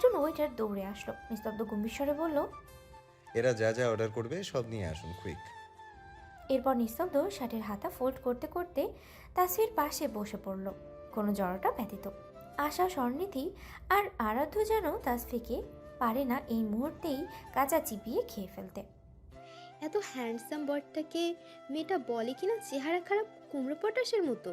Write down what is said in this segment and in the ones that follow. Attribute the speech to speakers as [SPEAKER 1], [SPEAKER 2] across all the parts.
[SPEAKER 1] একজন ওয়েটার দৌড়ে আসলো, নিস্তব্ধ গম্ভীর স্বরে বলল,
[SPEAKER 2] এরা যা যা অর্ডার করবে সব নিয়ে আসুন কুইক।
[SPEAKER 1] এরপর নিস্তব্ধ শার্টের হাতা ফোল্ড করতে করতে তাসফির পাশে বসে পড়ল, কোনো জড়তা ব্যতীত। আশা, স্বর্ণিধি আর আরাধ্য যেন তাসফিকে পারে না এই মুহূর্তেই কাঁচা চিবিয়ে খেয়ে ফেলতে।
[SPEAKER 3] এত হ্যান্ডসাম বরটাকে মেয়েটা বলে কিনা চেহারা খারাপ, কুমড়ো পটাশের মতো,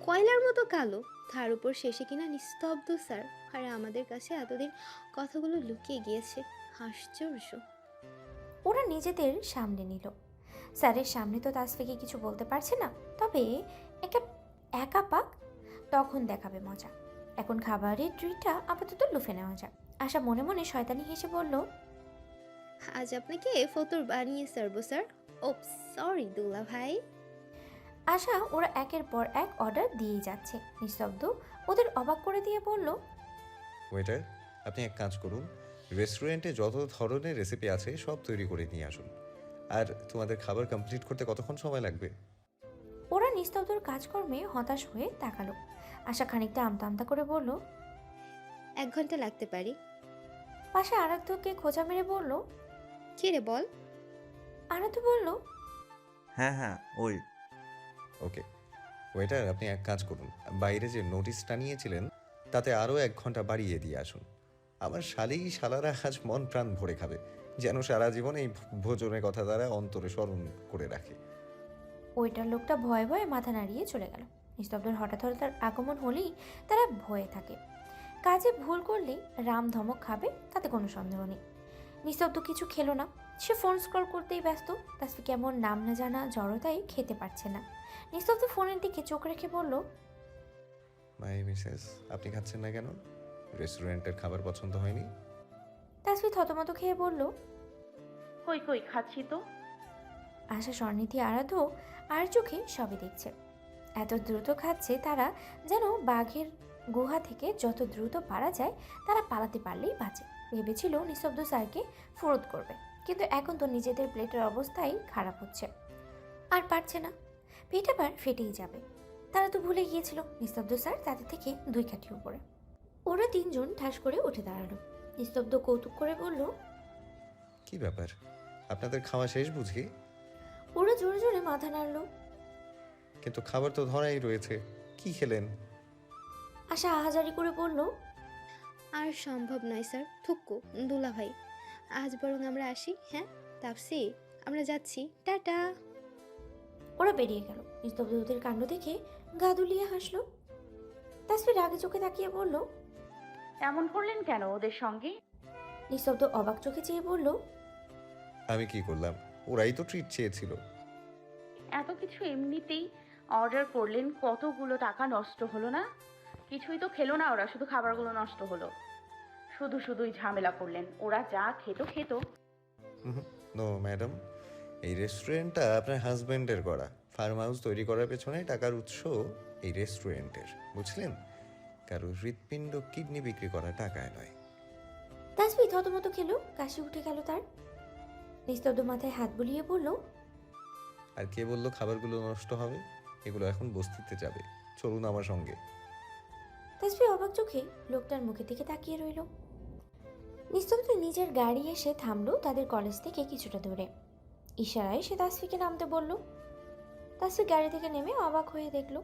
[SPEAKER 3] কয়লার মতো কালো, তার উপর শেষে কিনা নিস্তব্ধ স্যার। আর আমাদের কাছে এতদিন কথাগুলো লুকিয়ে গিয়েছে। আশ্চর্য।
[SPEAKER 1] ওরা নিজেদের সামনে নিল। স্যারের সামনে তো তাসফিকে কিছু বলতে পারছে না, তবে একা একা পাক তখন দেখাবে মজা। এখন খাবারের ট্রিটটা আপাতত লুফে নেওয়া যাক। আশা মনে মনে শয়তানি হেসে বলল,
[SPEAKER 3] আজ আপনাকে ফতুর বানিয়ে সারবো স্যার। ও সরি দুলা ভাই।
[SPEAKER 1] আশা ওরা একের পর এক অর্ডার দিয়েই যাচ্ছে। নিস্তব্ধ ওদের অবাক করে দিয়ে বলল,
[SPEAKER 2] ওয়েটার, আপনি এক কাজ করুন, রেস্টুরেন্টে যত ধরনের রেসিপি আছে সব তৈরি করে নিয়ে আসুন। আর তোমাদের খাবার কমপ্লিট করতে কতক্ষণ সময় লাগবে?
[SPEAKER 1] ওরা নিস্তব্ধর কাজকর্মে হতাশ হয়ে তাকালো। আশা খানিকটা আমতা আমতা করে বলল,
[SPEAKER 3] 1 ঘন্টা লাগতে পারি।
[SPEAKER 1] পাশে আরাধ্যকে খোঁচা মেরে বলল,
[SPEAKER 3] কে রে বল।
[SPEAKER 1] আরাধ্য বলল,
[SPEAKER 4] হ্যাঁ হ্যাঁ ওই।
[SPEAKER 2] ওকে ওয়েটার, আপনি এক কাজ করুন, বাইরে যে নোটিশটা নিয়েছিলেন তাতে আরও 1 ঘন্টা বাড়িয়ে দিয়ে আসুন। আমার শালি শালারা আজ মন প্রাণ ভরে খাবে, যেন সারা জীবন এই ভোজনের কথা তারা অন্তরে স্মরণ করে রাখে।
[SPEAKER 1] ওইটার লোকটা ভয়ে ভয়ে মাথা নাড়িয়ে চলে গেল। নিস্তব্ধর হঠাৎ হঠাৎ আগমন হলেই তারা ভয়ে থাকে। কাজে ভুল করলে রাম ধমক খাবে, তাতে কোনো সন্দেহ নেই। নিস্তব্ধ কিছু খেলো না, সে ফোন স্ক্রল করতেই ব্যস্ত। তাসফি কেমন নাম না জানা জড়তায় খেতে পারছে না। নিস্তব্ধ ফোনের দিকে চোখ রেখে বলল,
[SPEAKER 2] মাই মিসেস, আপনি খাচ্ছেন না কেন? রেস্টুরেন্টের খাবার পছন্দ হয়নি?
[SPEAKER 1] তাসফি থতমত খেয়ে বলল,
[SPEAKER 5] কই কই খাচ্ছি তো।
[SPEAKER 1] আশা, স্বর্ণিধি, আরাধ্য আর চোখে সবই দেখছে। এত দ্রুত খাচ্ছে তারা, যেন বাঘের গুহা থেকে যত দ্রুত পারা যায় তারা পালাতে পারলেই বাঁচে। ভেবেছিল নিস্তব্ধ স্যারকে ফেরত করবে, কিন্তু এখন তো নিজেদের প্লেটের অবস্থাই খারাপ হচ্ছে, আর পারছে না। পেট আবার ফেটেই যাবে। তারা তো ভুলে গিয়েছিল নিস্তব্ধ স্যার তাদের থেকে 2 কাঠি উপরে। ওরা 3জন ঠাস করে উঠে দাঁড়ালো। নিস্তব্ধ কৌতুক করে বলল,
[SPEAKER 2] কি ব্যাপার, আপনাদের খাওয়া শেষ বুঝি?
[SPEAKER 1] ওরা জোরে জোরে মাথা নাড়ল।
[SPEAKER 2] কিন্তু খাবার তো ধরাই রয়েছে, কি খেলেন?
[SPEAKER 1] আশা আহাজারি করে বলল,
[SPEAKER 3] আর সম্ভব নয় স্যার, থুক্কু দুলা ভাই। আজ বরং আমরা আসি। হ্যাঁ তাপসি, আমরা যাচ্ছি, টাটা।
[SPEAKER 1] ওরা বেরিয়ে গেল। নিস্তব্ধ ওদের কাণ্ড দেখে গা দুলিয়ে হাসলো। তাসফির রাগে চোখে তাকিয়ে বলল,
[SPEAKER 5] এমন করলেন কেন ওদের সঙ্গে?
[SPEAKER 1] নিস্তব্ধ অবাক চোখে চেয়ে বলল,
[SPEAKER 2] আমি কি করলাম? ওরাই তো ট্রিট চেয়েছিল।
[SPEAKER 5] এত কিছু এমনিতেই অর্ডার করলেন, কতগুলো টাকা নষ্ট হলো না? কিছুই তো খেলো না ওরা, শুধু খাবারগুলো নষ্ট হলো। শুধু শুধুই ঝামেলা করলেন। ওরা যা খেত খেত।
[SPEAKER 2] নো ম্যাডাম, এই রেস্টুরেন্টটা আপনার হাজব্যান্ডের করা। ফার্ম হাউস তৈরি করার পেছনে টাকার উৎস এই রেস্টুরেন্টের, বুঝলেন? কারো হৃৎপিণ্ড কিডনি বিক্রি করা টাকায় নয়।
[SPEAKER 1] তাসফি থতমত খেলো, কাশি উঠে গেল তার। নিস্তব্ধ মাথায় হাত বুলিয়ে বলল,
[SPEAKER 2] আর কে বললো খাবারগুলো নষ্ট হবে? এগুলো এখন বস্তিতে যাবে, চলুন আমার সঙ্গে।
[SPEAKER 1] তাসফি অবাক চোখে লোকটার মুখের দিকে তাকিয়ে রইল। নিস্তব্ধ নিজের গাড়ি এসে থামলো তাদের কলেজ থেকে কিছুটা দূরে। ইশারায় সে তাসফিকে নামতে বলল। তাসফি গাড়ি থেকে নেমে অবাক হয়ে দেখলো।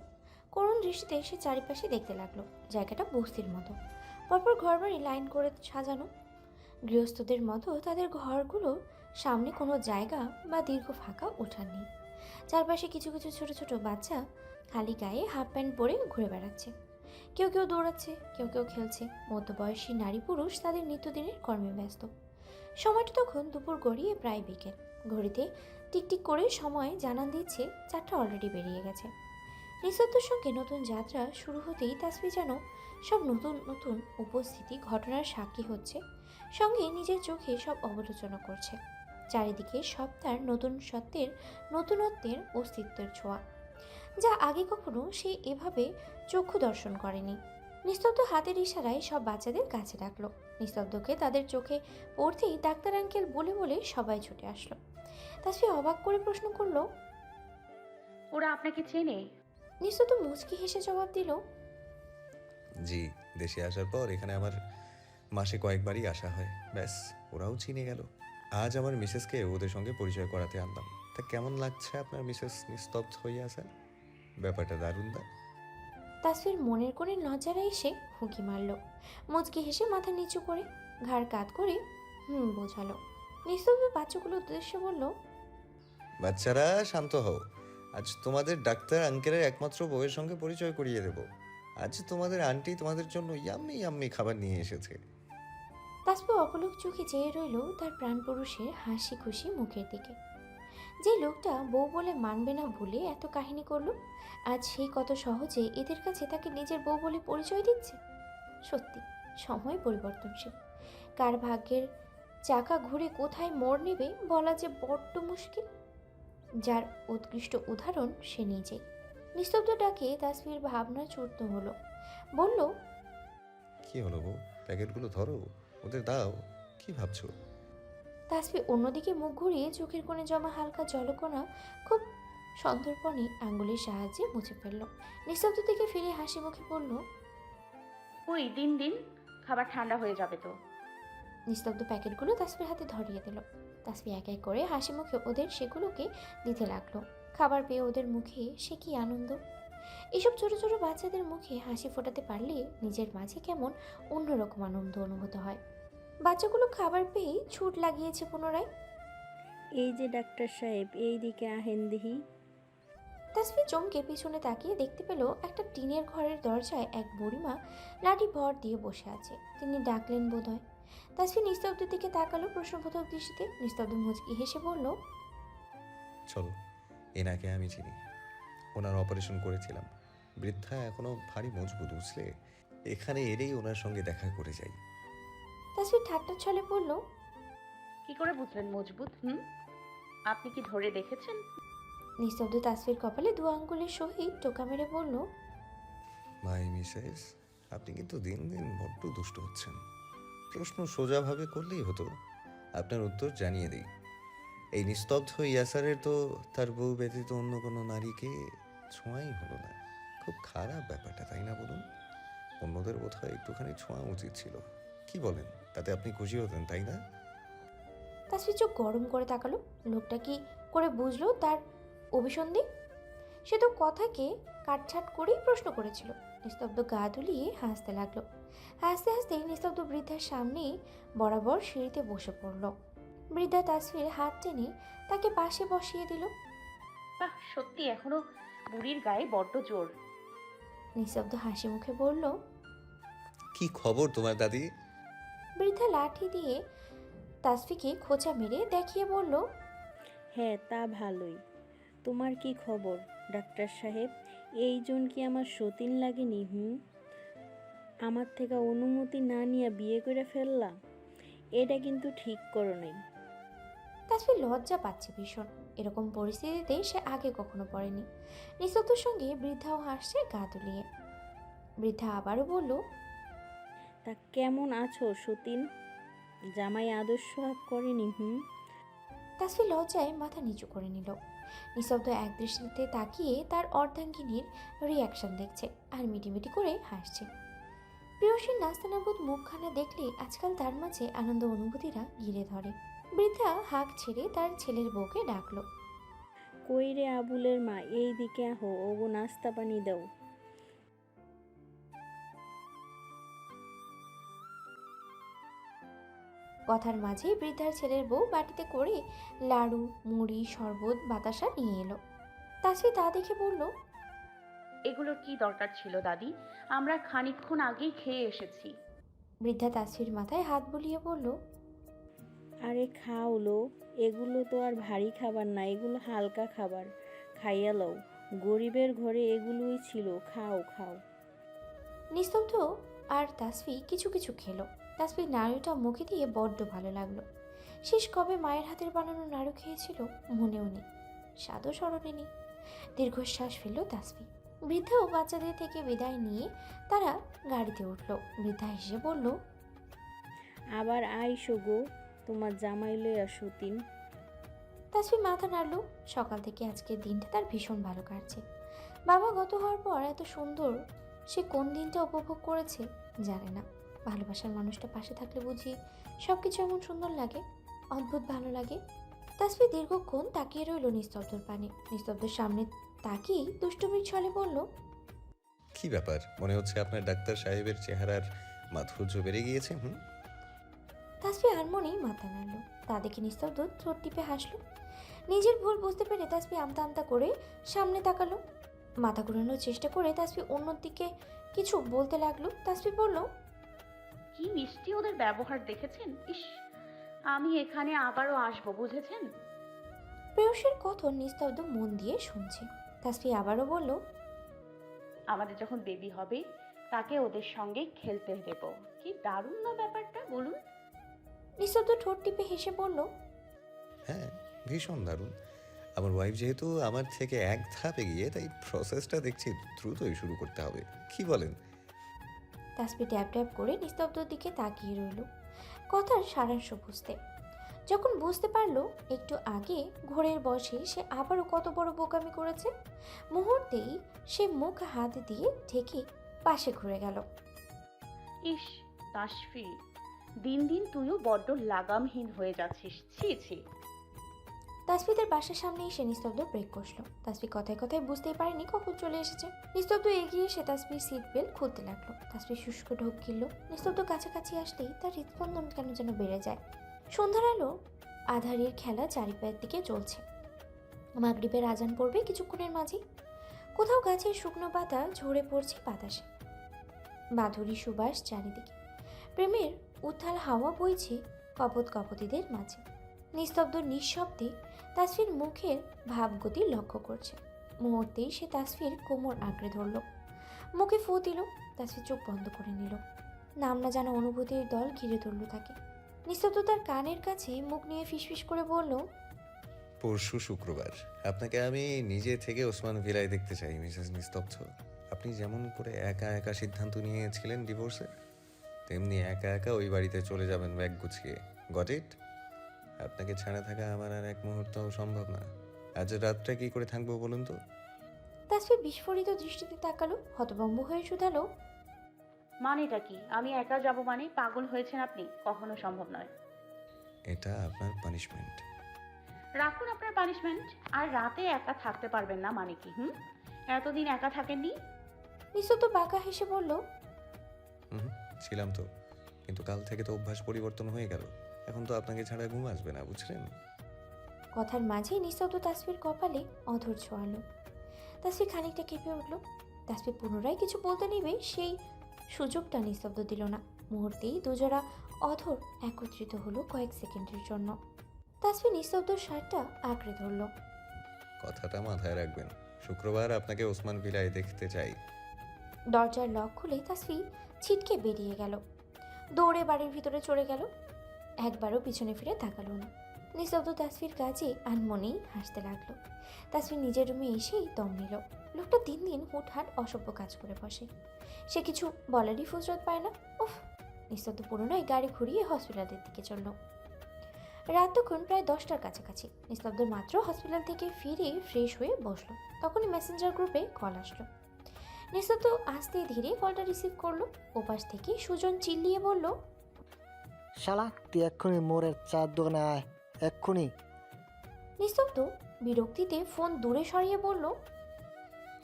[SPEAKER 1] করুণ দৃষ্টিতে সে চারিপাশে দেখতে লাগলো। জায়গাটা বস্তির মতো, পরপর ঘরবাড়ি লাইন করে সাজানো। গৃহস্থদের মতো তাদের ঘরগুলোর সামনে কোনো জায়গা বা দীর্ঘ ফাঁকা উঠান নেই। চারপাশে কিছু কিছু ছোট ছোট বাচ্চা খালি গায়ে হাফ প্যান্ট পরে ঘুরে বেড়াচ্ছে। কেউ কেউ দৌড়াচ্ছে, কেউ কেউ খেলছে। মধ্যবয়সী নারী পুরুষ তাদের নিত্যদিনের কর্মে ব্যস্ত। সময়টা তখন দুপুর গড়িয়ে প্রায় বিকেল। ঘড়িতে টিকটিক করে সময় জানান দিচ্ছে 4টা অলরেডি বেরিয়ে গেছে। নিস্তব্ধর সঙ্গে নতুন যাত্রা শুরু হতেই তাসফি যেন সব নতুন নতুন উপস্থিতি ঘটনার সাক্ষী হচ্ছে, সঙ্গে নিজের চোখে সব অবলোচনা করছে। চারিদিকে সব তার নতুন সত্যের, নতুনত্বের অস্তিত্বের ছোঁয়া, যা আগে কখনো সে এভাবে চক্ষু দর্শন করেনি। নিস্তব্ধ হাতের ইশারায় সব বাচ্চাদের কাছে ডাকলো। নিস্তব্ধকে তাদের চোখে পড়তেই ডাক্তার আঙ্কেল বলে বলে সবাই ছুটে আসলো। তাসফি অবাক করে প্রশ্ন করলো,
[SPEAKER 5] ওরা আপনাকে চেনে?
[SPEAKER 1] নিস্তব্ধ মুচকি হেসে জবাব দিল,
[SPEAKER 2] জি, দেশে আসার পর এখানে আমার মাসে কয়েকবারই আসা হয়, ব্যাস ওরাও চিনে গেল। আজ আমার মিসেসকে ওদের সঙ্গে পরিচয় করাতে আনলাম। তা কেমন লাগছে আপনার মিসেস নিস্তব্ধ হয়ে আসেন? ব্যাপারটা দারুণ না?
[SPEAKER 1] তাসফির মনের কোণে লজ্জারা এসে হুঁকি মারল। মুচকি হেসে মাথা নিচু করে ঘাড় কাত করে বোঝালো। নিস্তব্ধ বাচ্চাগুলো উদ্দেশ্যে বলল,
[SPEAKER 2] বাচ্চারা শান্ত হও। আজ তোমাদের ডাক্তার আঙ্কেলের একমাত্র বউয়ের সঙ্গে পরিচয় করিয়ে দেব। আজ তোমাদের আন্টি তোমাদের জন্য ইয়াম্মি ইয়াম্মি খাবার নিয়ে এসেছে।
[SPEAKER 1] তাসফি অপলক চোখে চেয়ে রইল তার প্রাণপুরুষের হাসি খুশি মুখের দিকে। যে লোকটা বউ বলে মানবে না বলে এত কাহিনী করলো, আজ সেই কত সহজে এদের কাছে তাকে নিজের বউ বলে পরিচয় দিচ্ছে। সত্যি সময় পরিবর্তনশীল, কার ভাগ্যের চাকা ঘুরে কোথায় মোড় নেবে বলা যে বড্ড মুশকিল। যার উৎকৃষ্ট উদাহরণ সে নিজেই। নিস্তব্ধ ডাকে তাসফির ভাবনা চূর্ণ হলো। বলল,
[SPEAKER 2] কি হলো বউ, প্যাকেটগুলো ধরো, ওদের দাও। কি ভাবছো?
[SPEAKER 1] তাসফি অন্যদিকে মুখ ঘুরিয়ে চোখের কোণে জমা হালকা জলকণা খুব সন্তর্পণে আঙ্গুলের সাহায্যে মুছে ফেলল। নিস্তব্ধ থেকে ফিরে হাসি মুখে বলল,
[SPEAKER 5] ওই দিন দিন, খাবার ঠান্ডা হয়ে যাবে তো।
[SPEAKER 1] নিস্তব্ধ প্যাকেটগুলো তাসফির হাতে ধরিয়ে দিল। তাসফি এক এক করে হাসি মুখে ওদের সেগুলোকে দিতে লাগলো। খাবার পেয়ে ওদের মুখে সে কি আনন্দ! এসব ছোট ছোট বাচ্চাদের মুখে হাসি ফোটাতে পারলে নিজের মাঝে কেমন অন্যরকম আনন্দ অনুভূত হয়। বাচ্চাগুলো খাবার পেয়ে ছুট লাগিয়েছে পুনরায়।
[SPEAKER 6] এই যে ডাক্তার সাহেব, এই দিকে আহেন দিহি।
[SPEAKER 1] তাসফি চমকে পিছনে তাকিয়ে দেখতে পেল একটা টিনের ঘরের দরজায় এক বুড়িমা লাঠি ভর দিয়ে বসে আছে। তিনি ডাকলেন বোধহয়। তাসফি নিস্তব্ধের দিকে তাকালো প্রশ্নবোধক দৃষ্টিতে। নিস্তব্ধ মুচকি হেসে বলল,
[SPEAKER 2] চলো, এনাকে আমি চিনি। ওনার অপারেশন করেছিলাম। বৃদ্ধা এখনো ভারী মজবুত, বুঝলে? এখানে এলেই ওনার সঙ্গে দেখা করে যাই।
[SPEAKER 1] তাসফি ঠাট্টার ছলে বলল,
[SPEAKER 5] কি করে বুঝলেন মজবুত? আপনি কি ধরে দেখেছেন?
[SPEAKER 1] নিস্তব্ধ তাসফির কপালে দু আঙ্গুলের সহিত টোকা মেরে বলল,
[SPEAKER 2] মাই মিসেস, আপনি কিন্তু দিন দিন বড্ড দুষ্ট হচ্ছেন। প্রশ্ন সোজাভাবে করলেই হতো। আপনার উত্তর জানিয়ে দিই। এই নিস্তব্ধ ইয়াসারের তো তার বউ ব্যতীত অন্য কোনো নারীকে ছোঁয়াই হলো না। খুব খারাপ ব্যাপারটা, তাই না বলুন? অন্যদের বোধহয় একটুখানি ছোঁয়া উচিত ছিল। কি বলেন? তাতে আপনি খুশি হতেন, তাই না?
[SPEAKER 1] তাসফি চোখ গরম করে তাকালো। লোকটা কি করে বুঝলো তার অভিসন্ধি? সে তো কথাকে কাটছাট করেই প্রশ্ন করেছিল। নিস্তব্ধ গা দুলিয়ে হাসতে লাগলো। হাসতে হাসতে নিস্তব্ধ বৃদ্ধার সামনেই বরাবর সিঁড়িতে বসে পড়ল। বৃদ্ধা তাসফির হাত টেনে তাকে পাশে বসিয়ে দিল।
[SPEAKER 5] বাহ, সত্যি এখনো বুড়ির গায়ে বড্ড জোর।
[SPEAKER 1] নিস্তব্ধ হাসি মুখে বলল,
[SPEAKER 2] কি খবর তোমার দাদি?
[SPEAKER 1] বৃদ্ধা লাঠি দিয়ে তাসফিকে খোঁচা মেরে দেখিয়ে বলল,
[SPEAKER 6] হ্যাঁ, তা ভালোই। তোমার কি খবর ডাক্তার সাহেব? এই জন কি আমার সতীন লাগেনি? আমার থেকে অনুমতি না নিয়ে বিয়ে করে ফেললা? এটা কিন্তু ঠিক করো নাই।
[SPEAKER 1] তাসফি লজ্জা পাচ্ছে ভীষণ। এরকম পরিস্থিতিতে সে আগে কখনো পড়েনি। নিস্তব্ধর সঙ্গে বৃদ্ধাও হাসছে গা দুলিয়ে। বৃদ্ধা আবারও বলল,
[SPEAKER 6] তা কেমন আছো সতীন? জামাই আদর্শ করেনি?
[SPEAKER 1] তাসফি লজ্জায় মাথা নিচু করে নিল। নিস্তব্ধ এক দৃষ্টিতে তাকিয়ে তার অর্ধাঙ্গিনীর রিয়াকশন দেখছে আর মিটিমিটি করে হাসছে। প্রিয়সীর নাস্তানাবুদ মুখখানা দেখলে আজকাল তার মাঝে আনন্দ অনুভূতিরা ঘিরে ধরে। বৃদ্ধা হাঁক ছেড়ে তার ছেলের বউকে ডাকলো।
[SPEAKER 6] কই রে আবুলের মা, এই দিকে আহো, ওগো নাস্তা পানি দাও।
[SPEAKER 1] কথার মাঝেই বৃদ্ধার ছেলের বউ বাটিতে করে লাড়ু, মুড়ি, শরবত, বাতাসা নিয়ে এলো। তাসফি তা দেখে বলল,
[SPEAKER 5] এগুলোর কি দরকার ছিল দাদি? আমরা খানিকক্ষণ আগেই খেয়ে এসেছি।
[SPEAKER 1] বৃদ্ধা তাসফির মাথায় হাত বুলিয়ে বলল,
[SPEAKER 6] আরে খাও লো, এগুলো তো আর ভারী খাবার না, এগুলো হালকা খাবার। খাইয়া লও, গরিবের ঘরে এগুলোই ছিল, খাও খাও।
[SPEAKER 1] নিস্তব্ধ আর তাসফি কিছু কিছু খেলো। তাসফির নাড়ুটা মুখে দিয়ে বড্ড ভালো লাগলো। শেষ কবে মায়ের হাতের বানানো নাড়ু খেয়েছিল মনেও নেই, স্বাদও স্মরণে নেই। দীর্ঘশ্বাস ফেলল তাসফি। বৃদ্ধা ও বাচ্চাদের থেকে বিদায় নিয়ে তারা গাড়িতে উঠল। বৃদ্ধা হেসে বলল,
[SPEAKER 6] আবার আইসো গো, তোমার জামাই লইয়া সতীন।
[SPEAKER 1] তাসফি মাথা নাড়ল। সকাল থেকে আজকের দিনটা তার ভীষণ ভালো কাটছে। বাবা গত হওয়ার পর এত সুন্দর সে কোন দিনটা উপভোগ করেছে জানে না। ভালোবাসার মানুষটা পাশে থাকলে বুঝি সব কিছু এমন সুন্দর লাগে, অদ্ভুত ভালো লাগে। তাসফি দীর্ঘক্ষণ তাকিয়ে রইল নিস্তব্ধর পানে। নিস্তব্ধর সামনে তাকিয়েই দুষ্টুমির ছলে বলল,
[SPEAKER 2] কি ব্যাপার, মনে হচ্ছে আপনার ডাক্তার সাহেবের চেহারার মাধুর্য বেড়ে গিয়েছে।
[SPEAKER 1] তাসফি আনমনেই মাথা নাড়ল। তা দেখে নিস্তব্ধ ঠোঁট টিপে হাসলো। নিজের ভুল বুঝতে পেরে তাসফি আমতা আমতা করে সামনে তাকালো। মাথা ঘোরানোর চেষ্টা করে তাসফি অন্যদিকে কিছু বলতে লাগলো। তাসফি বলল,
[SPEAKER 5] কি মিষ্টি ওদের ব্যবহার দেখেছেন? ইস, আমি এখানে আবারও আসবো, বুঝেছেন?
[SPEAKER 1] প্রেয়সীর কথন নিস্তব্ধ মন দিয়ে শুনছে। তাসফি আবারও বলল,
[SPEAKER 5] আমাদের যখন বেবি হবে তাকে ওদের সঙ্গে খেলতে দেব। কি দারুণ না ব্যাপারটা, বলুন?
[SPEAKER 1] নিস্তব্ধ ঠোঁট টিপে হেসে বলল,
[SPEAKER 2] হ্যাঁ, ভীষণ দারুণ। আমার ওয়াইফ যেহেতু আমার থেকে এক ধাপ এগিয়ে, তাই প্রসেসটা দেখছি দ্রুতই শুরু করতে হবে। কি বলেন?
[SPEAKER 1] তাসফি ট্যাপ ট্যাপ করে নিস্তব্ধর দিকে তাকিয়ে রইল কথার সারাংশ বুঝতে। যখন বুঝতে পারলো একটু আগে ঘোরের বসে সে আবারও কত বড় বোকামি করেছে, মুহূর্তেই সে মুখ হাত দিয়ে ঢেকে পাশে ঘুরে গেল।
[SPEAKER 5] ইস, তাসফি, দিন দিন তুইও বড্ড লাগামহীন হয়ে যাচ্ছিস। ছি ছি।
[SPEAKER 1] তাসফিদের বাসার সামনে এসে নিস্তব্ধ ব্রেক কষল। তাসফি কথায় কথায় বুঝতেই পারেনি কখন চলে এসেছে। নিস্তব্ধ এগিয়ে এসে তাসফির সিট বেল্ট খুলতে লাগলো। তাসফি শুষ্ক ঢোক গিলল। নিস্তব্ধ কাছাকাছি আসলেই তার হৃদস্পন্দন কেন যেন বেড়ে যায়। সন্ধ্যার আলো আধারের খেলা চারিপায়ের দিকে চলছে। মাগরিবের আজান পড়বে কিছুক্ষণের মাঝে। কোথাও গাছের শুকনো পাতা ঝরে পড়ছে বাতাসে। বাঁধুরি সুবাস চারিদিকে। প্রেমের উত্থাল হাওয়া বইছে কপত কপতিদের মাঝে। নিস্তব্ধ নিঃশব্দে তাসফির মুখের ভাবগতি লক্ষ্য করছে। মুহূর্তেই সে তাসফির কোমর আঁকড়ে ধরল, মুখে ফু দিল। তাসফি চোখ বন্ধ করে নিল। নাম না জানা অনুভূতির দল ঘিরে ধরল তাকে। নিস্তব্ধ তার কানের কাছে মুখ নিয়ে ফিসফিস করে বলল,
[SPEAKER 2] পরশু শুক্রবার আপনাকে আমি নিজে থেকে ওসমান ভিলায় দেখতে চাই মিসেস নিস্তব্ধ। আপনি যেমন করে একা একা সিদ্ধান্ত নিয়েছিলেন ডিভোর্সের, তেমনি একা একা ওই বাড়িতে চলে যাবেন ব্যাগ গুছিয়ে। Got it? আপনাকে ছাড়া থাকা আমার আর এক মুহূর্তও সম্ভব না। আজ রাতটা কি করে থাকবো বলুন তো?
[SPEAKER 1] তাসফি বিস্ফোরিত দৃষ্টিতে তাকালো, হতভম্ব হয়ে শুধালো,
[SPEAKER 5] মানেটা কি? আমি একা যাব মানে? পাগল হয়েছেন আপনি? কখনো সম্ভব নয়।
[SPEAKER 2] এটা আপনার পানিশমেন্ট।
[SPEAKER 5] রাখুন আপনার পানিশমেন্ট। আর রাতে একা থাকতে পারবেন না মানে কি? এতদিন একা থাকেননি?
[SPEAKER 1] নিস্তব্ধ বাঁকা হেসে বলল,
[SPEAKER 2] হুম, ছিলাম তো, কিন্তু কাল থেকে তো অভ্যাস পরিবর্তন হয়ে গেল। এখন তো আপনাকে ছাড়া ঘুম আসবে না, বুঝলেন?
[SPEAKER 1] কথার মাঝেই নিস্তব্ধ তাসফির কপালে অধর ছোঁয়ালো। তাসফি খানিকটা কেঁপে উঠল। তাসফি পুনরায় কিছু বলতে নেবে সেই সুযোগটা নিস্তব্ধ দিল না। মুহূর্তেই দুজোড়া অধর একত্রিত হলো কয়েক সেকেন্ডের জন্য। তাসফি নিস্তব্ধর শার্টটা আঁকড়ে ধরল।
[SPEAKER 2] কথাটা মাথায় রাখবেন। শুক্রবার আপনাকে ওসমান ভিলায় দেখতে চাই।
[SPEAKER 1] দরজার লক খুলে তাসফি ছিটকে বেরিয়ে গেল। দৌড়ে বাড়ির ভিতরে চলে গেল। একবারও পিছনে ফিরে তাকালো না। নিস্তব্ধ তাসফির কাজে আনমনেই হাসতে লাগলো। তাসফি নিজের রুমে এসেই দম নিল। লোকটা দিন দিন হুটহাট অসভ্য কাজ করে বসে। সে কিছু বলারই ফুরসত পায় না। উফ! নিস্তব্ধ পুনরায় গাড়ি ঘুরিয়ে হসপিটালের দিকে চলল। রাত তখন প্রায় 10টার কাছাকাছি। নিস্তব্ধ মাত্র হসপিটাল থেকে ফিরে ফ্রেশ হয়ে বসলো, তখনই মেসেঞ্জার গ্রুপে কল আসলো। নিস্তব্ধ আস্তে ধীরে কলটা রিসিভ করলো। ওপাশ থেকে সুজন চিল্লিয়ে বলল,
[SPEAKER 7] শালা তুই এক্ষুনি মোড়ের চার দোকানে আয়, এক্ষুনি।
[SPEAKER 1] নিস্তব্ধ বিরক্তিতে ফোন দূরে সরিয়ে বলল,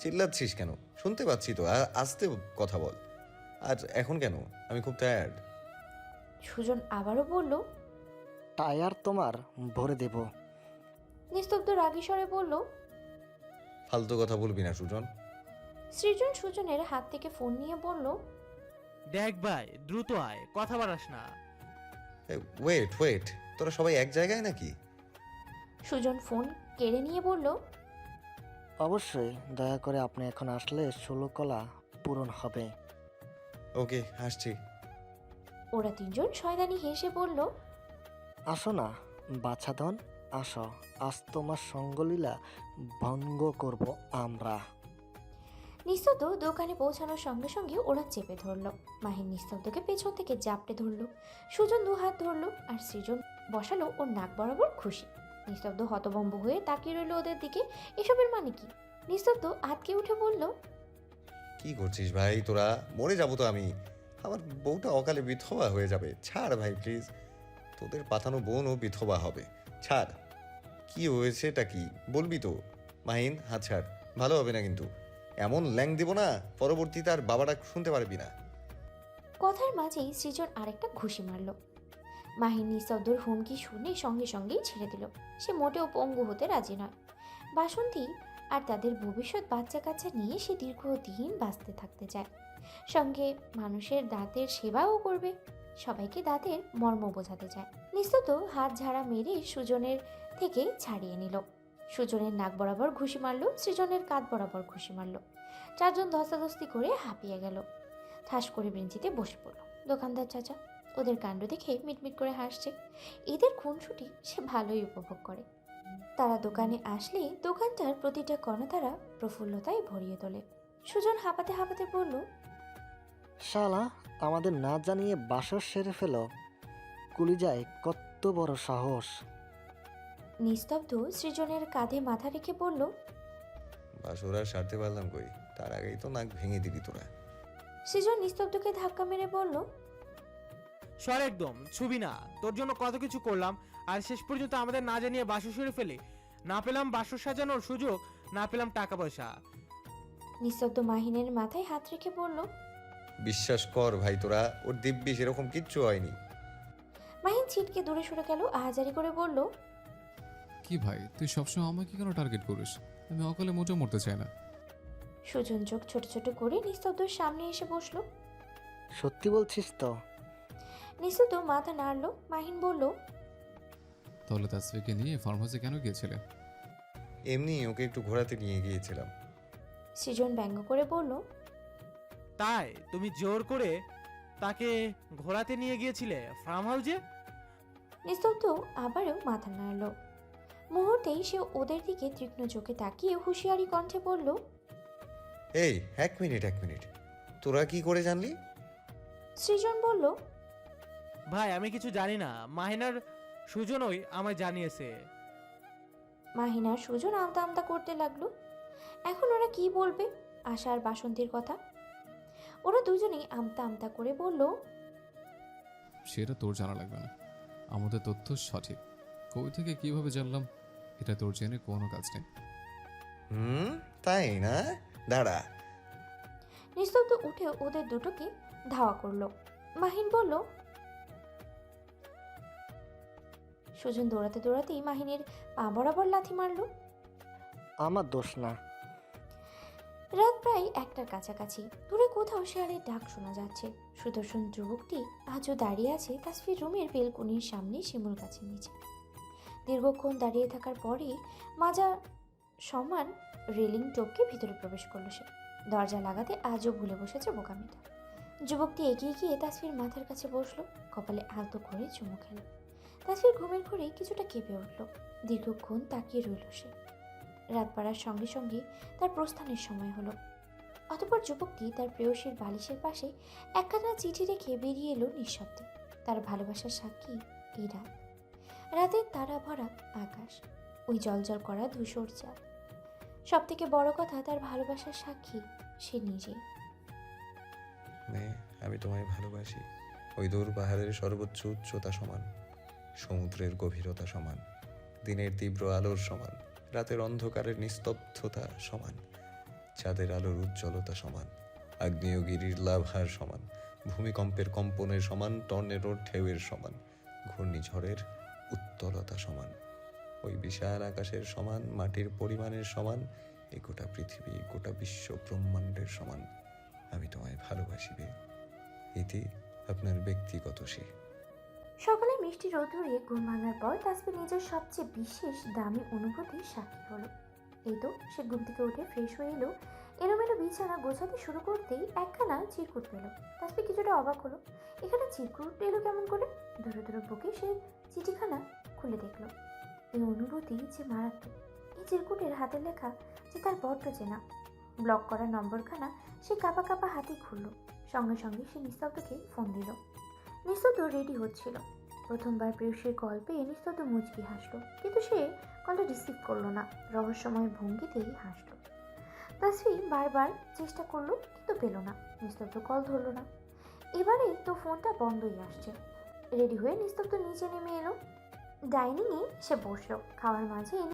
[SPEAKER 2] চিল্লাচ্ছিস কেন? শুনতে পাচ্ছি তো, আস্তে কথা বল। আর এখন কেন? আমি খুব টায়ার্ড।
[SPEAKER 1] সুজন আবারও বলল।
[SPEAKER 7] টায়ার তোমার ভরে দেব।
[SPEAKER 1] নিস্তব্ধ রাগী স্বরে বলল।
[SPEAKER 2] ফালতু কথা বলবি না সুজন।
[SPEAKER 1] সৃজন সুজনের হাত থেকে ফোন নিয়ে বলল,
[SPEAKER 8] দেখ ভাই, দ্রুত আয়, কথা বাড়াস না।
[SPEAKER 2] ওয়েট ওয়েট, তোরা সবাই এক জায়গায় নাকি?
[SPEAKER 1] সুজন ফোন কেড়ে নিয়ে বলল,
[SPEAKER 7] অবশ্যই, দয়া করে আপনি এখন আসলে 16 কলা পূরণ হবে।
[SPEAKER 2] ওকে, আসছি।
[SPEAKER 1] ওরা তিনজন শয়তানি হেসে বলল,
[SPEAKER 7] আসো না বাছাধন, আসো, আজ তোমার সঙ্গলীলা ভঙ্গ করব আমরা।
[SPEAKER 1] নিস্তব্ধ দোকানে পৌঁছানোর সঙ্গে সঙ্গে ওরা চেপে ধরলো। মাহিন নিস্তব্ধকে পেছন থেকে জাপটে ধরলো। সুজন 2 হাত ধরলো আর সৃজন বসালো ওর নাক বরাবর খুশি। নিস্তব্ধ হতভম্ব হয়ে তাকিয়ে রইল ওদের দিকে। এসবের মানে কি? নিস্তব্ধ আতকে উঠে বলল,
[SPEAKER 2] কি করছিস ভাই তোরা? মরে যাবো তো আমি। আমার বউটা অকালে বিধবা হয়ে যাবে। ছাড় ভাই প্লিজ, তোদের পাঠানো বোনও বিধবা হবে। ছাড়। কি হয়েছে এটা কি বলবি তো? মাহিন, হাত ছাড়, ভালো হবে না কিন্তু। এমন ল্যাং দিব না পরবর্তীতে আর বাবাটা শুনতে পারবি না।
[SPEAKER 1] কথার মাঝেই সৃজন আরেকটা ঘুষি মারল। মাহিন নিস্তব্ধর হুমকি শুনে সঙ্গে সঙ্গেই ছেড়ে দিল। সে মোটেও পঙ্গু হতে রাজি নয়। বাসন্তী আর তাদের ভবিষ্যৎ বাচ্চা কাচ্চা নিয়ে সে দীর্ঘদিন বাঁচতে থাকতে চায়, সঙ্গে মানুষের দাঁতের সেবাও করবে, সবাইকে দাঁতের মর্ম বোঝাতে চায়। নিস্তব্ধ হাত ঝাড়া মেরে সুজনের থেকে ছাড়িয়ে নিল। সুজনের নাক বরাবর ঘুষি মারল, সৃজনের কাঁধ বরাবর ঘুষি মারল। চারজন ধস্তাধস্তি করে হাঁপিয়ে গেল। ঠাস করে বেঞ্চিতে বসে পড়ল দোকানদার চাচা। ওদের কাণ্ড দেখে মিটমিট করে হাসছে। এদের খুনসুটি সে ভালোই উপভোগ করে। তারা দোকানে আসলে দোকানটার প্রতিটা কণা তারা প্রফুল্লতায় ভরিয়ে তোলে। সুজন হাঁপাতে হাঁপাতে বলল,
[SPEAKER 7] শালা আমাদের না জানিয়ে বাসর সেরে ফেলো, কুলিজায় কত বড় সাহস।
[SPEAKER 1] নিস্তব্ধ সৃজনের কাঁধে মাথা রেখে বলল,
[SPEAKER 2] বাসর আর সারতে পারলাম কই, তার আগেই তো নাক ভেঙে দিবি তোরা।
[SPEAKER 1] সৃজন নিস্তব্ধকে ধাক্কা মেরে বলল,
[SPEAKER 8] সর একদম, ছবি না। তোর জন্য কত কিছু করলাম, আর শেষ পর্যন্ত আমাদের না জানিয়ে বাসর সেরে ফেলে। না পেলাম বাসর সাজানোর সুযোগ, না পেলাম টাকা পয়সা।
[SPEAKER 1] নিস্তব্ধ মাহিনের মাথায় হাত রেখে বলল।
[SPEAKER 2] বিশ্বাস কর ভাই, তোরা ওর দিব্যি সেরকম কিচ্ছু হয়নি।
[SPEAKER 1] মাহিন ছিটকে দূরে সরে গেল, আহাজারি করে বলল,
[SPEAKER 9] কি ভাই, তুই সবসময় আমাকে কেন টার্গেট করিস? আমি অকালে মোটেও মরতে চাই না।
[SPEAKER 1] সুজন চোখ ছোট ছোট করে নিস্তব্ধর সামনে এসে বসলো।
[SPEAKER 7] সত্যি বলছিস তো?
[SPEAKER 1] নিস্তব্ধ মাথা নাড়ল। মাহিন বলল,
[SPEAKER 9] তাহলে তাসফিকে নিয়ে ফার্ম হাউসে কেন গিয়েছিলে?
[SPEAKER 2] এমনি ওকে একটু ঘোরাতে নিয়ে গিয়েছিলাম।
[SPEAKER 1] সৃজন ব্যঙ্গ করে বলল,
[SPEAKER 8] তাই তুমি জোর করে তাকে ঘোরাতে নিয়ে গিয়েছিলে ফার্ম হাউসে?
[SPEAKER 1] নিস্তব্ধ আবারও মাথা নাড়ল। মুহূর্তেই সে ওদের দিকে তীক্ষ্ণ চোখে তাকিয়ে হুঁশিয়ারি কণ্ঠে বলল,
[SPEAKER 2] এই এক মিনিট, তোরা কি করে জানলি?
[SPEAKER 1] সৃজন বলল,
[SPEAKER 8] ভাই আমি কিছু জানি না, মাহিনার সুজনই আমায় জানিয়েছে।
[SPEAKER 1] মাহিনার সুজন আমতা আমতা করতে লাগলো। এখন ওরা কি বলবে আশা আর বাসন্তীর কথা? ওরা দুজনেই আমতা আমতা করে বলল,
[SPEAKER 9] সেটা তোর জানা লাগবে না, আমাদের তথ্য সঠিক। কই থেকে কিভাবে জানলাম এটা তোর জেনে কোনো কাজ নেই।
[SPEAKER 2] তাই না? দাঁড়া।
[SPEAKER 1] নিস্তব্ধ উঠে ওদের দুটোকে ধাওয়া করলো। মাহিন বলল, সুজন দৌড়াতে দৌড়াতেই মাহিনের পা বরাবর লাথি মারলো।
[SPEAKER 7] আমার দোষ না।
[SPEAKER 1] রাত প্রায় 1টার কাছাকাছি। দূরে কোথাও শেয়ালের ডাক শোনা যাচ্ছে। সুদর্শন যুবকটি আজও দাঁড়িয়ে আছে তাসফির রুমের বেলকনির সামনে শিমুল গাছের নিচে। দীর্ঘক্ষণ দাঁড়িয়ে থাকার পরে মাজা সমান রেলিং টপকে ভিতরে প্রবেশ করলো সে। দরজা লাগাতে আজও ভুলে বসেছে বোকামিটা। যুবকটি এগিয়ে গিয়ে তাসফির মাথার কাছে বসলো, কপালে আলতো করে চুমু খেল। তাসফির ঘুমের ঘোরে কিছুটা কেঁপে উঠল। দীর্ঘক্ষণ তাকিয়ে রইল সে। রাত বাড়ার সঙ্গে সঙ্গে তার প্রস্থানের সময় হলো। অতঃপর যুবকটি তার প্রেয়সীর বালিশের পাশে একখানা চিঠি রেখে বেরিয়ে এলো নিঃশব্দে। তার ভালোবাসার সাক্ষী এই রাত, রাতের তারা ভরা আকাশ, ওই জলজল করা ধূসর চাঁদ। সব থেকে বড় কথা, তার ভালোবাসার সাক্ষী সে নিজে।
[SPEAKER 2] মেয়ে, আমি তোমায় ভালোবাসি। ওই দূর পাহাড়ের সর্বোচ্চ উচ্চতা সমান, সমুদ্রের গভীরতা সমান, দিনের তীব্র আলোর সমান, রাতের অন্ধকারের নিস্তব্ধতা সমান, চাঁদের আলোর উজ্জ্বলতা সমান, আগ্নেয়গিরির লাভার সমান, ভূমিকম্পের কম্পনের সমান, টর্নেডোর ঢেউয়ের সমান, ঘূর্ণিঝড়ের উত্তলতা সমান, ওই বিশাল আকাশের সমান, মাটির পরিমাণের সমান, এই গোটা পৃথিবী, গোটা বিশ্ব ব্রহ্মাণ্ডের সমান। আমি তোমায় ভালোবাসিবে। ইতি আপনার ব্যক্তিগত সে।
[SPEAKER 1] সকালে মিষ্টি রোদ্দুরে ঘুম ভাঙার পর তাসফি নিজের সবচেয়ে বিশেষ দামি অনুভূতির সাক্ষী হলো। এই তো সে ঘুম থেকে উঠে ফ্রেশ হয়ে এলো। এলোমেলো বিছানা গোছাতে শুরু করতেই একখানা চিরকুট পেল। তাসফি কিছুটা অবাক হলো, এখানে চিরকুট এলো কেমন করে? ধরে ধরে বুকে সে চিঠিখানা খুলে দেখলো। এই অনুভূতি যে মারাত্মক। এই চিরকুটের হাতের লেখা যে তার বড্ড চেনা। ব্লক করা নম্বরখানা সে কাঁপা কাঁপা হাতে খুলল। সঙ্গে সঙ্গে সে নিস্তব্ধকে ফোন দিল। নিস্তব্ধ রেডি হচ্ছিল। প্রথমবার প্রেয়সীর কল পেয়ে নিস্তব্ধ মুচকি হাসলো, কিন্তু সে কলটা রিসিভ করলো না। রহস্যময় ভঙ্গিতেই হাসলো। তাসফি বারবার চেষ্টা করলো কিন্তু পেল না। নিস্তব্ধ কল ধরলো না। এবারে তো ফোনটা বন্ধই আসছে। রেডি হয়ে নিস্তব্ধ নিচে নেমে এলো। ডাইনিংয়ে সে বসলো। খাওয়ার মাঝে